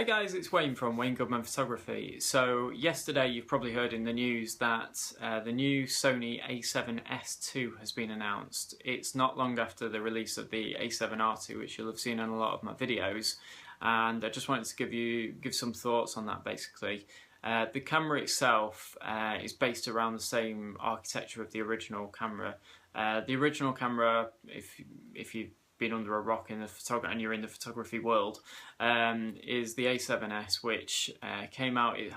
Hey guys, it's Wayne from Wayne Goodman Photography. So yesterday you've probably heard in the news that the new Sony A7S II has been announced. It's not long after the release of the A7R II, which you'll have seen in a lot of my videos, and I just wanted to give some thoughts on that basically. The camera itself is based around the same architecture of the original camera. The original camera, if you've been under a rock in the and you're in the photography world, is the A7S, which came out. It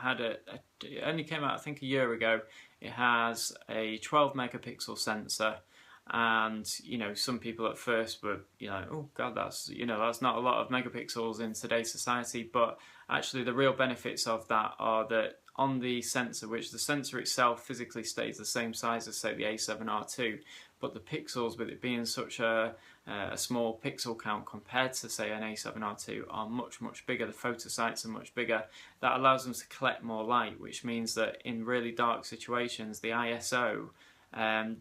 only came out I think a year ago. It has a 12 megapixel sensor, and some people at first were oh god, that's not a lot of megapixels in today's society. But actually the real benefits of that are that on the sensor, which the sensor itself physically stays the same size as say the A7R II, but the pixels, with it being such a small pixel count compared to say an A7R II, are much bigger. The photo sites are much bigger. That allows them to collect more light, which means that in really dark situations the ISO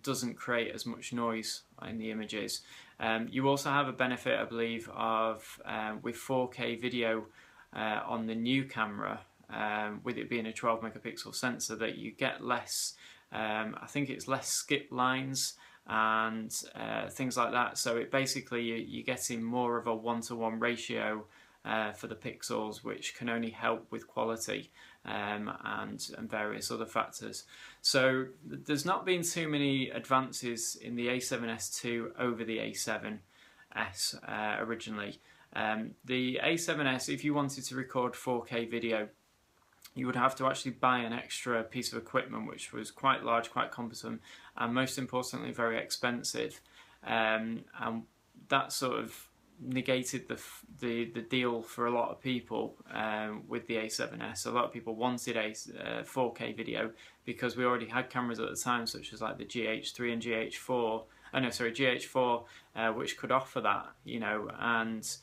doesn't create as much noise in the images. You also have a benefit, I believe, of with 4K video on the new camera, with it being a 12 megapixel sensor, that you get less, I think it's less skip lines and things like that. So it basically you're getting more of a 1-to-1 ratio for the pixels, which can only help with quality and various other factors. So there's not been too many advances in the A7S II over the A7S originally. The A7S, if you wanted to record 4K video, you would have to actually buy an extra piece of equipment, which was quite large, quite cumbersome, and most importantly very expensive. And that sort of negated the deal for a lot of people with the A7S. A lot of people wanted a 4K video because we already had cameras at the time, such as like the GH3 and GH4, which could offer that, and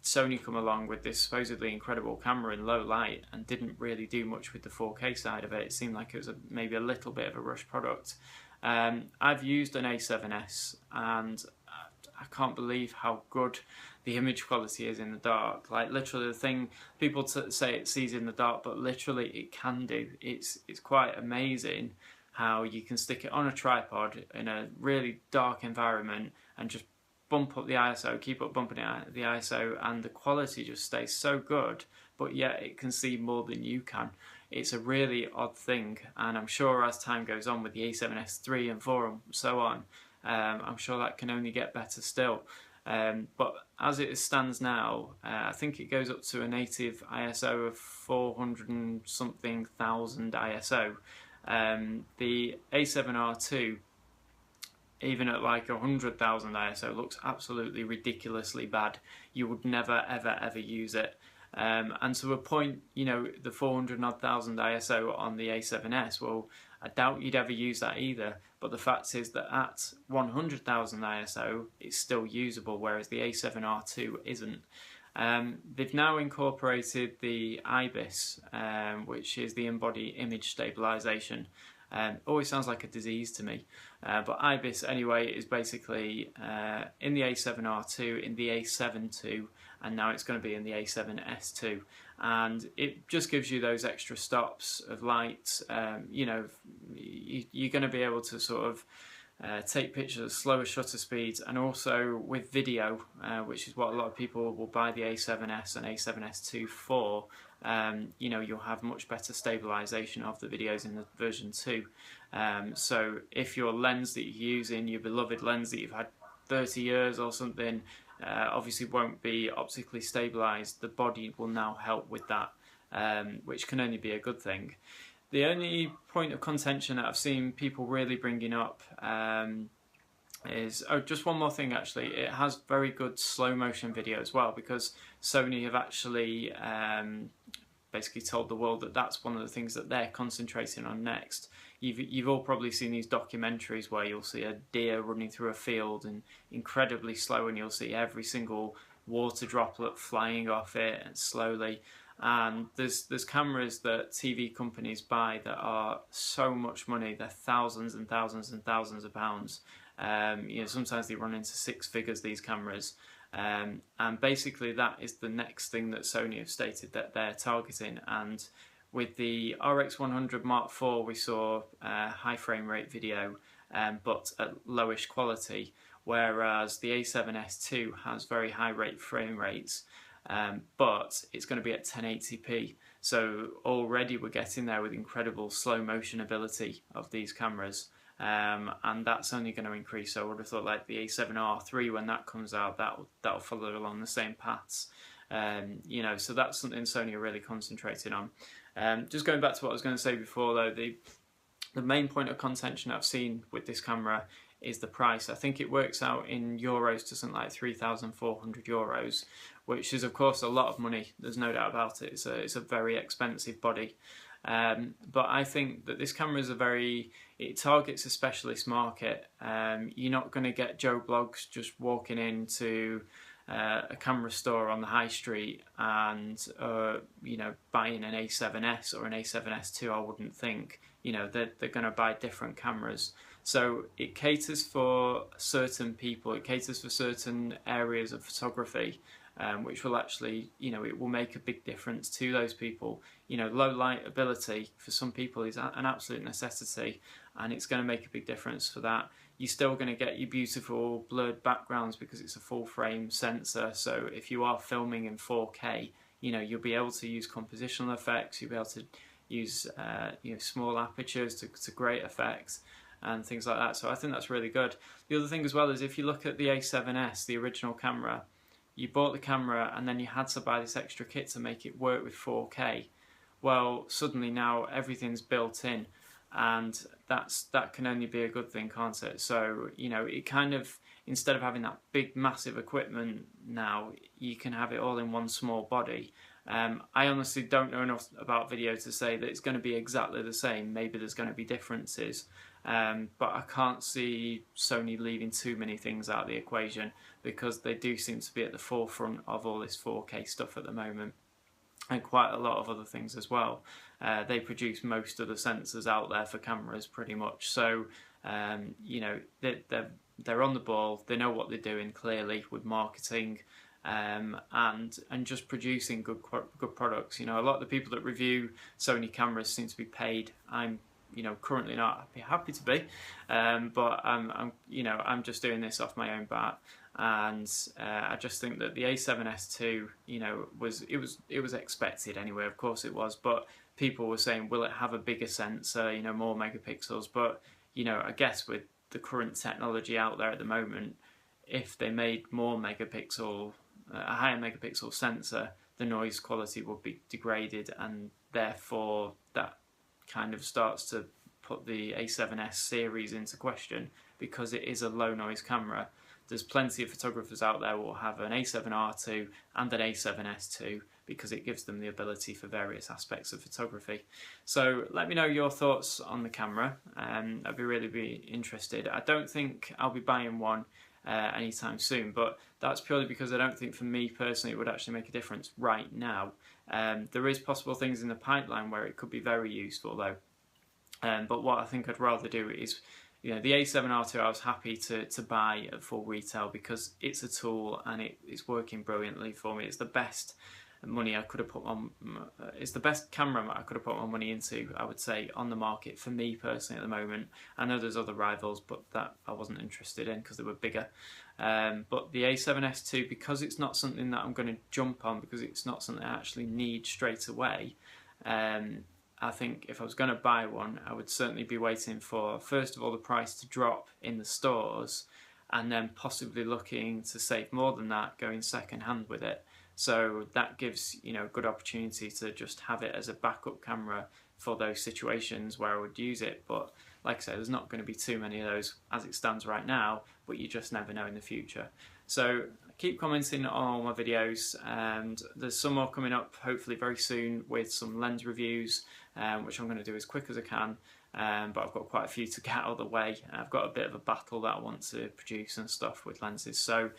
Sony come along with this supposedly incredible camera in low light and didn't really do much with the 4K side of it. It seemed like it was maybe a little bit of a rush product. I've used an A7S and I can't believe how good the image quality is in the dark. Like literally the thing people say it sees in the dark, but literally it can do. It's quite amazing how you can stick it on a tripod in a really dark environment and just bump up the ISO, keep up bumping the ISO, and the quality just stays so good, but yet it can see more than you can. It's a really odd thing, and I'm sure as time goes on with the A7S III and 4 and so on, I'm sure that can only get better still. But as it stands now, I think it goes up to a native ISO of 400 and something thousand ISO. The A7R II, even at like 100,000 ISO, looks absolutely ridiculously bad. You would never ever use it. And to a point, the 400 odd thousand ISO on the A7S, well, I doubt you'd ever use that either. But the fact is that at 100,000 ISO, it's still usable, whereas the A7R II isn't. They've now incorporated the IBIS, which is the in-body image stabilization. Always sounds like a disease to me, but IBIS anyway is basically in the A7R II, in the A7 II, and now it's going to be in the A7S II, and it just gives you those extra stops of light. You're going to be able to sort of take pictures at slower shutter speeds, and also with video, which is what a lot of people will buy the A7S and A7S II for. You'll have much better stabilization of the videos in the version 2. So if your lens that you're using, your beloved lens that you've had 30 years or something, obviously won't be optically stabilized, the body will now help with that, which can only be a good thing. The only point of contention that I've seen people really bringing up is, just one more thing actually, it has very good slow motion video as well, because Sony have actually basically told the world that that's one of the things that they're concentrating on next. You've all probably seen these documentaries where you'll see a deer running through a field and incredibly slow, and you'll see every single water droplet flying off it and slowly. And there's cameras that TV companies buy that are so much money. They're thousands and thousands and thousands of pounds. Sometimes they run into 6 figures, these cameras, And basically that is the next thing that Sony have stated that they're targeting. And with the RX100 Mark IV we saw high frame rate video, but at lowish quality, whereas the A7S II has very high rate frame rates, but it's going to be at 1080p. So already we're getting there with incredible slow motion ability of these cameras, and that's only going to increase. So I would have thought like the A7R3, when that comes out, that'll follow along the same paths. You know, so that's something Sony are really concentrating on. Just going back to what I was going to say before though, the main point of contention I've seen with this camera is the price. I think it works out in euros to something like 3,400 euros, which is of course a lot of money, there's no doubt about it. It's a very expensive body. But I think that this camera is it targets a specialist market. You're not going to get Joe Bloggs just walking into a camera store on the high street and you know, buying an A7S or an A7S II. I wouldn't think. You know, they're going to buy different cameras. So it caters for certain people, it caters for certain areas of photography, which will actually, you know, it will make a big difference to those people. You know, low light ability for some people is an absolute necessity, and it's going to make a big difference for that. You're still going to get your beautiful blurred backgrounds because it's a full frame sensor. So if you are filming in 4K, you know, you'll be able to use compositional effects, you'll be able to use you know, small apertures to great effect and things like that. So I think that's really good. The other thing as well is if you look at the A7S, the original camera, you bought the camera and then you had to buy this extra kit to make it work with 4K. Well, suddenly now everything's built in, and that can only be a good thing, can't it? So, you know, it kind of, instead of having that big massive equipment now, you can have it all in one small body. I honestly don't know enough about video to say that it's going to be exactly the same. Maybe there's going to be differences, but I can't see Sony leaving too many things out of the equation, because they do seem to be at the forefront of all this 4K stuff at the moment, and quite a lot of other things as well. They produce most of the sensors out there for cameras pretty much, so you know, they're on the ball, they know what they're doing clearly with marketing, and just producing good products. You know, a lot of the people that review Sony cameras seem to be paid. I'm, you know, currently not happy to be, but you know, I'm just doing this off my own bat, and I just think that the A7S II, you know, it was expected anyway. Of course it was, but people were saying, will it have a bigger sensor, you know, more megapixels? But you know, I guess with the current technology out there at the moment, if they made more megapixel, a higher megapixel sensor, the noise quality would be degraded, and therefore that kind of starts to put the A7S series into question, because it is a low noise camera. There's plenty of photographers out there who will have an A7R II and an A7S II because it gives them the ability for various aspects of photography. So let me know your thoughts on the camera. I'd be really interested. I don't think I'll be buying one anytime soon, but that's purely because I don't think, for me personally, it would actually make a difference right now. There is possible things in the pipeline where it could be very useful though. But what I think I'd rather do is, you know, the A7R II I was happy to buy at full retail because it's a tool and it's working brilliantly for me. It's the best money I could have put on, it's the best camera I could have put my money into, I would say, on the market for me personally at the moment. I know there's other rivals, but that I wasn't interested in because they were bigger. But the A7S II, because it's not something that I'm going to jump on, because it's not something I actually need straight away, I think if I was going to buy one, I would certainly be waiting for, first of all, the price to drop in the stores, and then possibly looking to save more than that going second hand with it. So that gives, you know, a good opportunity to just have it as a backup camera for those situations where I would use it. But like I said, there's not going to be too many of those as it stands right now, but you just never know in the future. So keep commenting on all my videos, and there's some more coming up hopefully very soon with some lens reviews, which I'm going to do as quick as I can. But I've got quite a few to get out of the way. I've got a bit of a battle that I want to produce and stuff with lenses. So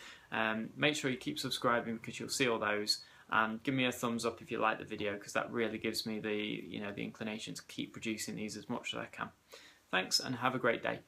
make sure you keep subscribing, because you'll see all those. And give me a thumbs up if you like the video, because that really gives me the, you know, the inclination to keep producing these as much as I can. Thanks, and have a great day.